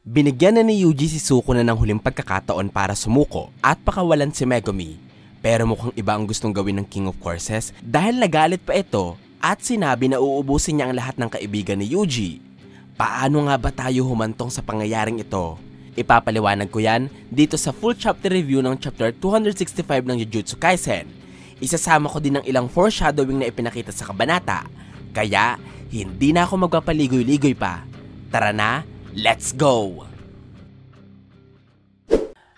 Binigyan na ni Yuji si Sukuna ng huling pagkakataon para sumuko at pakawalan si Megumi. Pero mukhang iba ang gustong gawin ng King of Courses dahil nagalit pa ito at sinabi na uubusin niya ang lahat ng kaibigan ni Yuji. Paano nga ba tayo humantong sa pangyayaring ito? Ipapaliwanag ko yan dito sa full chapter review ng chapter 265 ng Jujutsu Kaisen. Isasama ko din ng ilang foreshadowing na ipinakita sa kabanata. Kaya hindi na ako magpapaligoy-ligoy pa. Tara na, let's go!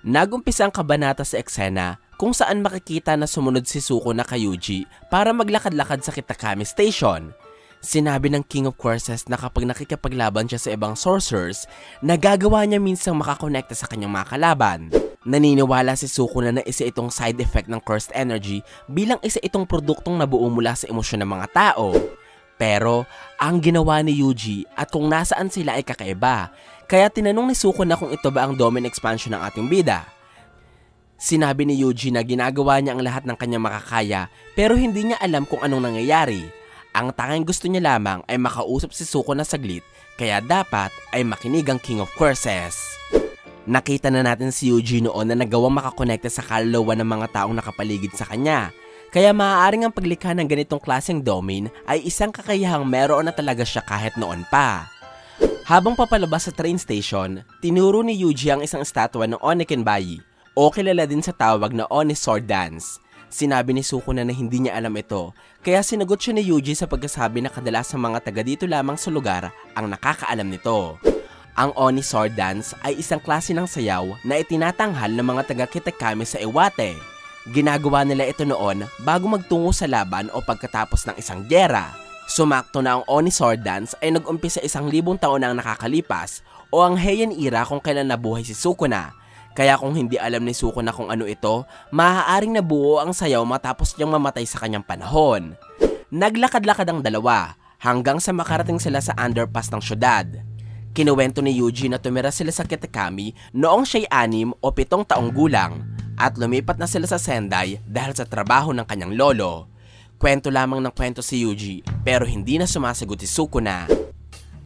Nagumpisa ang kabanata sa eksena kung saan makikita na sumunod si Sukuna kay Yuji para maglakad-lakad sa Kitakami Station. Sinabi ng King of Courses na kapag nakikipaglaban siya sa ibang sorcerers, nagagawa niya minsang makakonekta sa kanyang mga kalaban. Naniniwala si Sukuna na isa itong side effect ng cursed energy bilang isa itong produktong nabuo mula sa emosyon ng mga tao. Pero ang ginawa ni Yuji at kung nasaan sila ay kakaiba, kaya tinanong ni Sukuna kung ito ba ang domain expansion ng ating bida. Sinabi ni Yuji na ginagawa niya ang lahat ng kanyang makakaya pero hindi niya alam kung anong nangyayari. Ang tanging gusto niya lamang ay makausap si Sukuna saglit, kaya dapat ay makinig ang King of Courses. Nakita na natin si Yuji noon na nagawang makakonekta sa kaluluwa ng mga taong nakapaligid sa kanya. Kaya maaaring ang paglikha ng ganitong klaseng domain ay isang kakayahang meron na talaga siya kahit noon pa. Habang papalabas sa train station, tinuro ni Yuji ang isang estatwa ng Oni Kenbayi o kilala din sa tawag na Oni Sword Dance. Sinabi ni Sukuna na hindi niya alam ito, kaya sinagot siya ni Yuji sa pagkasabi na kadalasang mga taga dito lamang sa lugar ang nakakaalam nito. Ang Oni Sword Dance ay isang klase ng sayaw na itinatanghal ng mga taga Kitakami sa Iwate. Ginagawa nila ito noon bago magtungo sa laban o pagkatapos ng isang gyera. Sumakto na ang Oni Sword Dance ay nag-umpisa 1,000 taon na ang nakakalipas o ang Heian era kung kailan nabuhay si Sukuna. Kaya kung hindi alam ni Sukuna kung ano ito, maaaring nabuo ang sayaw matapos niyang mamatay sa kanyang panahon. Naglakad-lakad ang dalawa hanggang sa makarating sila sa underpass ng syudad. Kinuwento ni Yuji na tumira sila sa Kitakami noong siya'y 6 o 7 taong gulang at lumipat na sila sa Sendai dahil sa trabaho ng kanyang lolo. Kwento lamang ng kwento si Yuji pero hindi na sumasagot si Sukuna.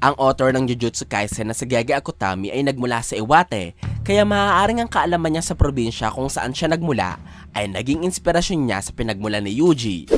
Ang author ng Jujutsu Kaisen na si Gege Akutami ay nagmula sa Iwate, kaya maaaring ang kaalaman niya sa probinsya kung saan siya nagmula ay naging inspirasyon niya sa pinagmula ni Yuji.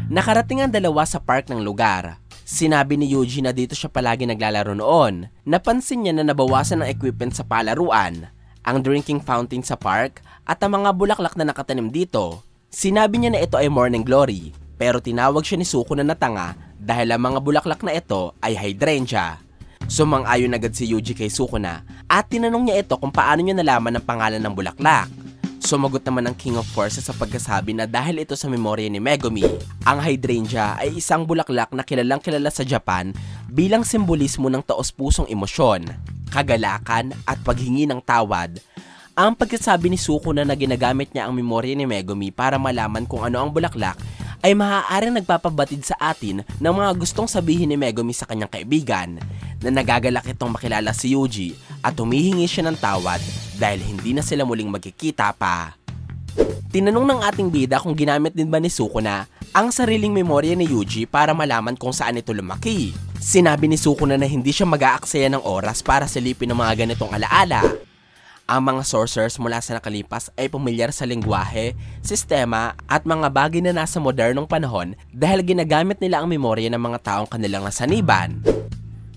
Nakarating ang dalawa sa park ng lugar. Sinabi ni Yuji na dito siya palagi naglalaro noon. Napansin niya na nabawasan ang equipment sa palaruan, ang drinking fountain sa park at ang mga bulaklak na nakatanim dito. Sinabi niya na ito ay morning glory, pero tinawag siya ni Sukuna na tanga dahil ang mga bulaklak na ito ay hydrangea. Sumang-ayon agad si Yuji kay Sukuna at tinanong niya ito kung paano niya nalaman ang pangalan ng bulaklak. Sumagot naman ng King of Courses sa pagkasabi na dahil ito sa memorya ni Megumi. Ang hydrangea ay isang bulaklak na kilalang kilala sa Japan bilang simbolismo ng taos-pusong emosyon, kagalakan at paghingi ng tawad. Ang pagkasabi ni Sukuna na ginagamit niya ang memorya ni Megumi para malaman kung ano ang bulaklak ay maaaring nagpapabatid sa atin ng mga gustong sabihin ni Megumi sa kanyang kaibigan na nagagalak itong makilala si Yuji at humihingi siya ng tawad dahil hindi na sila muling magkikita pa. Tinanong ng ating bida kung ginamit din ba ni Sukuna ang sariling memorya ni Yuji para malaman kung saan ito lumaki. Sinabi ni Sukuna na hindi siya mag-aaksaya ng oras para silipin ng mga ganitong alaala. Ang mga sorcerers mula sa nakalipas ay pamilyar sa lengguwahe, sistema at mga bagay na nasa modernong panahon dahil ginagamit nila ang memorya ng mga taong kanilang nasaniban.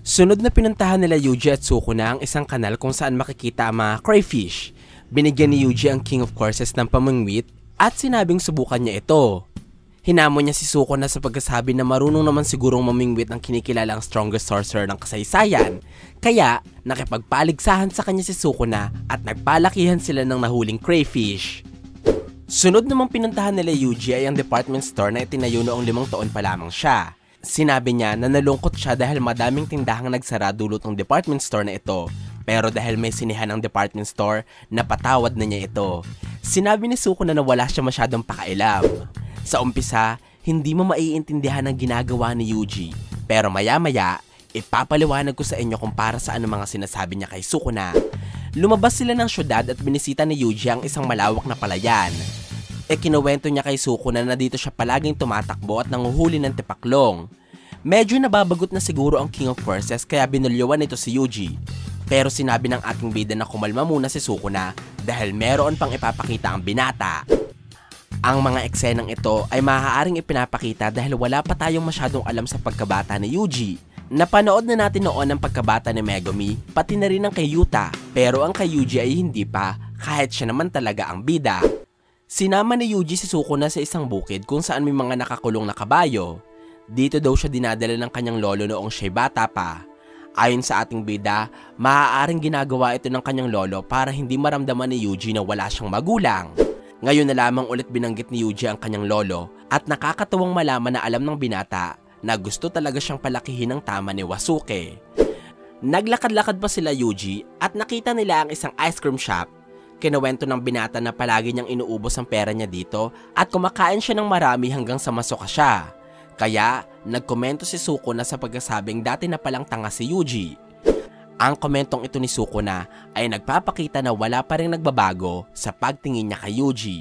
Sunod na pinuntahan nila Yuji at Sukuna ang isang kanal kung saan makikita ang mga crayfish. Binigyan ni Yuji ang King of Courses ng pamingwit at sinabing subukan niya ito. Hinamon niya si Sukuna sa pagkasabi na marunong naman sigurong mamingwit ang kinikilalang strongest sorcerer ng kasaysayan. Kaya nakipagpaligsahan sa kanya si Sukuna at nagpalakihan sila ng nahuling crayfish. Sunod namang pinuntahan nila Yuji ay ang department store na itinayo noong 5 taon pa lamang siya. Sinabi niya na nalungkot siya dahil madaming tindahang nagsara dulot ng department store na ito. Pero dahil may sinihan ang department store, napatawad na niya ito. Sinabi ni Sukuna na wala siya masyadong pakailam. Sa umpisa, hindi mo maiintindihan ang ginagawa ni Yuji. Pero maya-maya, ipapaliwanag ko sa inyo kung para saan ang mga sinasabi niya kay Sukuna. Lumabas sila ng syudad at binisita ni Yuji ang isang malawak na palayan. Kinuwento niya kay Sukuna na dito siya palaging tumatakbo at nanguhuli ng tipaklong. Medyo nababagot na siguro ang King of Courses kaya binulyuan nito si Yuji. Pero sinabi ng ating bida na kumalma muna si Sukuna dahil meron pang ipapakita ang binata. Ang mga eksenang ito ay maaaring ipinapakita dahil wala pa tayong masyadong alam sa pagkabata ni Yuji. Napanood na natin noon ang pagkabata ni Megumi, pati na rin ang kay Yuta, pero ang kay Yuji ay hindi pa, kahit siya naman talaga ang bida. Sinama ni Yuji si Sukuna sa isang bukid kung saan may mga nakakulong na kabayo. Dito daw siya dinadala ng kanyang lolo noong siya'y bata pa. Ayon sa ating bida, maaaring ginagawa ito ng kanyang lolo para hindi maramdaman ni Yuji na wala siyang magulang. Ngayon na lamang ulit binanggit ni Yuji ang kanyang lolo at nakakatuwang malaman na alam ng binata na gusto talaga siyang palakihin ng tama ni Wasuke. Naglakad-lakad pa sila Yuji at nakita nila ang isang ice cream shop. Kinuwento ng binata na palagi niyang inuubos ang pera niya dito at kumakain siya ng marami hanggang sa masuka siya. Kaya nagkomento si Sukuna sa pagkasabing dati na palang tanga si Yuji. Ang komentong ito ni Sukuna ay nagpapakita na wala pa rin nagbabago sa pagtingin niya kay Yuji.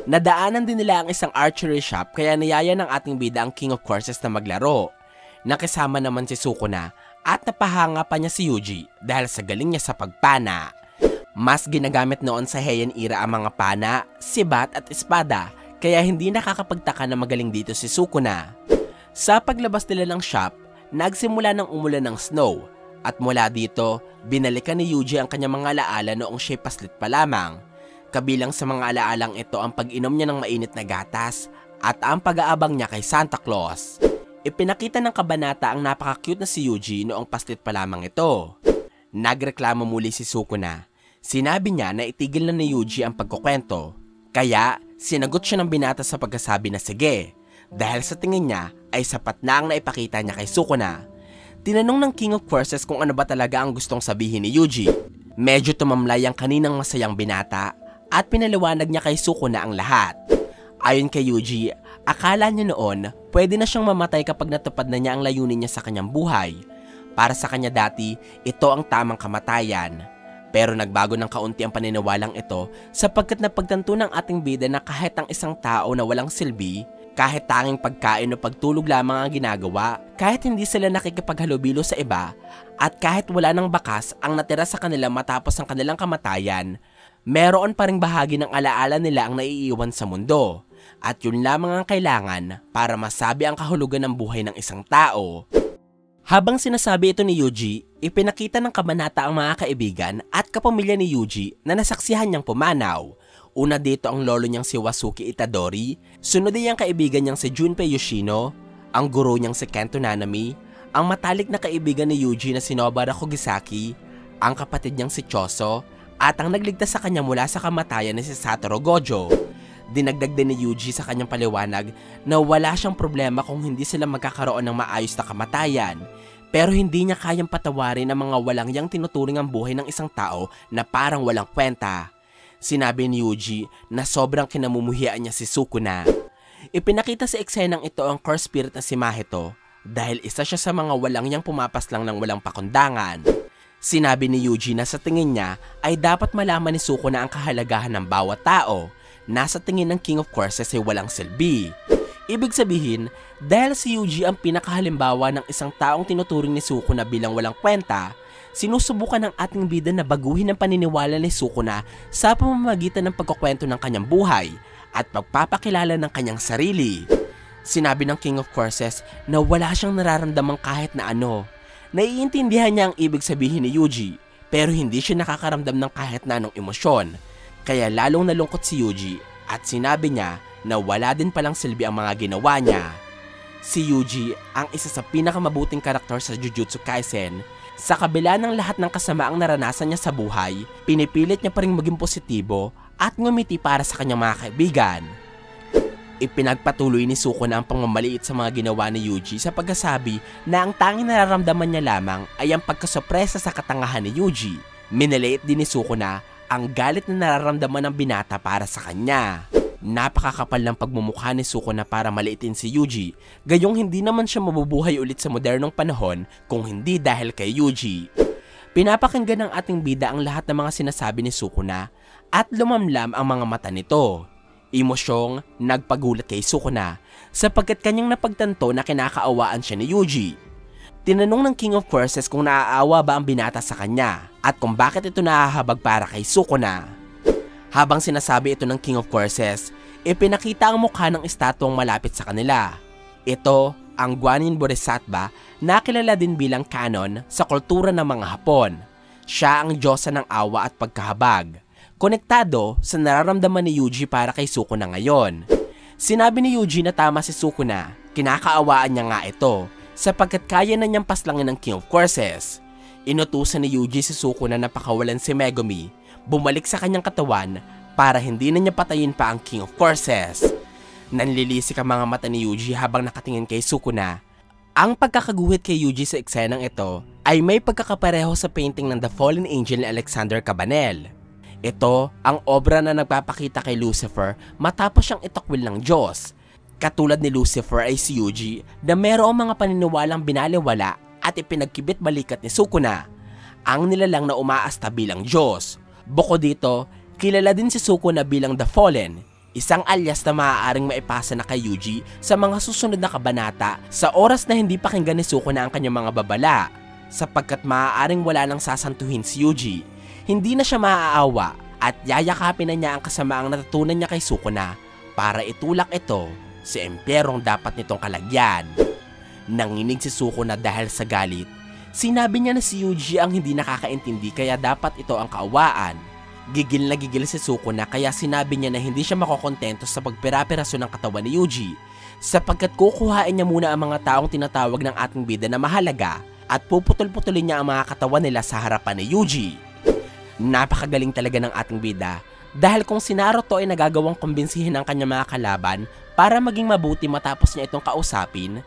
Nadaanan din nila ang isang archery shop kaya niyaya ng ating bida ang King of Courses na maglaro. Nakisama naman si Sukuna at napahanga pa niya si Yuji dahil sa galing niya sa pagpana. Mas ginagamit noon sa Heian era ang mga pana, sibat at espada kaya hindi nakakapagtaka na magaling dito si Sukuna. Sa paglabas nila ng shop, nagsimula ng umulan ng snow at mula dito, binalikan ni Yuji ang kanyang mga alaala noong siya'y paslit pa lamang. Kabilang sa mga alaalang ito ang pag-inom niya ng mainit na gatas at ang pag-aabang niya kay Santa Claus. Ipinakita ng kabanata ang napaka-cute na si Yuji noong paslit pa lamang ito. Nagreklamo muli si Sukuna. Sinabi niya na itigil na ni Yuji ang pagkukwento. Kaya, sinagot siya ng binata sa pagkasabi na sige, dahil sa tingin niya ay sapat na ang naipakita niya kay Sukuna. Tinanong ng King of Courses kung ano ba talaga ang gustong sabihin ni Yuji. Medyo tumamlay ang kaninang masayang binata at pinaliwanag niya kay Sukuna ang lahat. Ayon kay Yuji, akala niya noon pwede na siyang mamatay kapag natupad na niya ang layunin niya sa kanyang buhay. Para sa kanya dati, ito ang tamang kamatayan. Pero nagbago ng kaunti ang paniniwalang ito sapagkat napagtanto ng ating bida na kahit ang isang tao na walang silbi, kahit tanging pagkain o pagtulog lamang ang ginagawa, kahit hindi sila nakikipaghalubilo sa iba, at kahit wala ng bakas ang natira sa kanila matapos ang kanilang kamatayan, meron pa ring bahagi ng alaala nila ang naiiwan sa mundo. At yun lamang ang kailangan para masabi ang kahulugan ng buhay ng isang tao. Habang sinasabi ito ni Yuji, ipinakita ng kabanata ang mga kaibigan at kapamilya ni Yuji na nasaksihan niyang pumanaw. Una dito ang lolo niyang si Wasuke Itadori, sunod ay ang kaibigan niyang si Junpei Yoshino, ang guro niyang si Kento Nanami, ang matalik na kaibigan ni Yuji na si Nobara Kugisaki, ang kapatid niyang si Choso, at ang nagligtas sa kanya mula sa kamatayan na si Satoru Gojo. Dinagdag din ni Yuji sa kanyang paliwanag na wala siyang problema kung hindi sila magkakaroon ng maayos na kamatayan, pero hindi niya kayang patawarin ang mga walang yang tinuturing ang buhay ng isang tao na parang walang kwenta. Sinabi ni Yuji na sobrang kinamumuhian niya si Sukuna. Ipinakita sa eksenang ito ang core spirit na si Mahito dahil isa siya sa mga walang yang pumapaslang ng walang pakundangan. Sinabi ni Yuji na sa tingin niya ay dapat malaman ni Sukuna ang kahalagahan ng bawat tao. Nasa tingin ng King of Courses ay walang silbi. Ibig sabihin, dahil si Yuji ang pinakahalimbawa ng isang taong tinuturing ni Sukuna bilang walang kwenta, sinusubukan ng ating bida na baguhin ang paniniwala ni Sukuna sa pamamagitan ng pagkukwento ng kanyang buhay at pagpapakilala ng kanyang sarili. Sinabi ng King of Courses na wala siyang nararamdamang kahit na ano. Naiintindihan niya ang ibig sabihin ni Yuji, pero hindi siya nakakaramdam ng kahit na anong emosyon. Kaya lalong nalungkot si Yuji at sinabi niya na wala din palang silbi ang mga ginawa niya. Si Yuji ang isa sa pinakamabuting karakter sa Jujutsu Kaisen. Sa kabila ng lahat ng kasamaang naranasan niya sa buhay, pinipilit niya pa ring maging positibo at ngumiti para sa kanyang mga kaibigan. Ipinagpatuloy ni Sukuna ang pangmamaliit sa mga ginawa ni Yuji sa pagkasabi na ang tanging nararamdaman niya lamang ay ang pagkasopresa sa katangahan ni Yuji. Minaliit din ni Sukuna ang galit na nararamdaman ng binata para sa kanya. Napakakapal ng pagmumukha ni Sukuna para maliitin si Yuji, gayong hindi naman siya mabubuhay ulit sa modernong panahon kung hindi dahil kay Yuji. Pinapakinggan ng ating bida ang lahat ng mga sinasabi ni Sukuna at lumamlam ang mga mata nito. Emosyong nagpagulat kay Sukuna sapagkat kanyang napagtanto na kinakaawaan siya ni Yuji. Tinanong ng King of Curses kung naaawa ba ang binata sa kanya at kung bakit ito nahahabag para kay Sukuna. Habang sinasabi ito ng King of Curses, ipinakita ang mukha ng estatwang malapit sa kanila. Ito ang Guanyin Bodhisattva na kilala din bilang Kanon sa kultura ng mga Hapon. Siya ang diyosa ng awa at pagkahabag, konektado sa nararamdaman ni Yuji para kay Sukuna ngayon. Sinabi ni Yuji na tama si Sukuna, kinakaawaan niya nga ito sapagkat kaya na niyang paslangin ng King of Curses. Inutusan ni Yuji si Sukuna na pakawalan si Megumi, bumalik sa kanyang katawan para hindi na niya patayin pa ang King of Curses. Nanlilisik ang mga mata ni Yuji habang nakatingin kay Sukuna. Ang pagkakaguhit kay Yuji sa eksenang ito ay may pagkakapareho sa painting ng The Fallen Angel ni Alexander Cabanel. Ito ang obra na nagpapakita kay Lucifer matapos siyang itakwil ng Diyos. Katulad ni Lucifer ay si Yuji na mayroong mga paniniwalang binaliwala at ipinagkibit balikat ni Sukuna, ang nilalang na umaasta bilang Diyos. Bukod dito, kilala din si Sukuna bilang The Fallen, isang alias na maaaring maipasa na kay Yuji sa mga susunod na kabanata sa oras na hindi pakinggan ni Sukuna ang kanyang mga babala. Sapagkat maaaring wala nang sasantuhin si Yuji, hindi na siya maaawa at yayakapin na niya ang kasamaang natutunan niya kay Sukuna para itulak ito sa emperong dapat nitong kalagyan. Nanginig si Sukuna dahil sa galit. Sinabi niya na si Yuji ang hindi nakakaintindi kaya dapat ito ang kaawaan. Gigil na gigil si Sukuna kaya sinabi niya na hindi siya makokontento sa pagpira-piraso ng katawan ni Yuji sapagkat kukuhain niya muna ang mga taong tinatawag ng ating bida na mahalaga at puputol-putulin niya ang mga katawan nila sa harapan ni Yuji. Napakagaling talaga ng ating bida dahil kung si Naruto ay nagagawang kumbinsihin ang kanyang mga kalaban para maging mabuti matapos niya itong kausapin,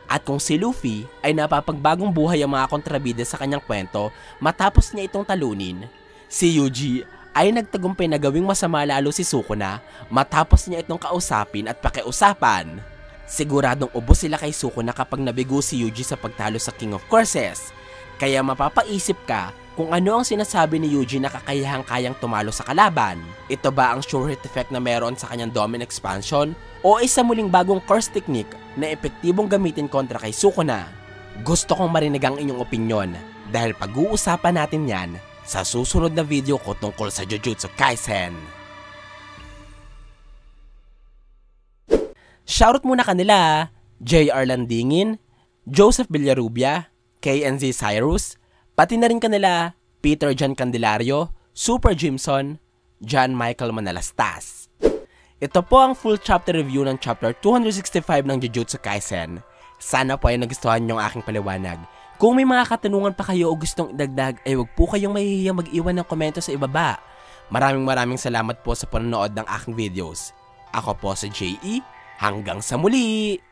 at kung si Luffy ay napapagbagong buhay ang mga kontrabida sa kanyang kwento matapos niya itong talunin, si Yuji ay nagtagumpay na gawing masama lalo si Sukuna matapos niya itong kausapin at pakiusapan. Siguradong ubos sila kay Sukuna kapag nabigo si Yuji sa pagtalo sa King of Curses, kaya mapapaisip ka kung ano ang sinasabi ni Yuji na kakayahang kayang tumalo sa kalaban. Ito ba ang sure hit effect na meron sa kanyang Domin Expansion o isa muling bagong curse technique na epektibong gamitin kontra kay Sukuna? Gusto kong marinig ang inyong opinyon dahil pag-uusapan natin yan sa susunod na video ko tungkol sa Jujutsu Kaisen. Shoutout muna kanila J.R. Landingin, Joseph Villarubia, KNZ Cyrus, pati na rin kanila Peter John Candelario, Super Jimson, John Michael Manalastas. Ito po ang full chapter review ng chapter 265 ng Jujutsu Kaisen. Sana po ay nagustuhan niyo ang aking paliwanag. Kung may mga katanungan pa kayo o gustong idagdag ay huwag po kayong mahihiyang mag-iwan ng komento sa ibaba. Maraming salamat po sa panonood ng aking videos. Ako po si J.E. Hanggang sa muli!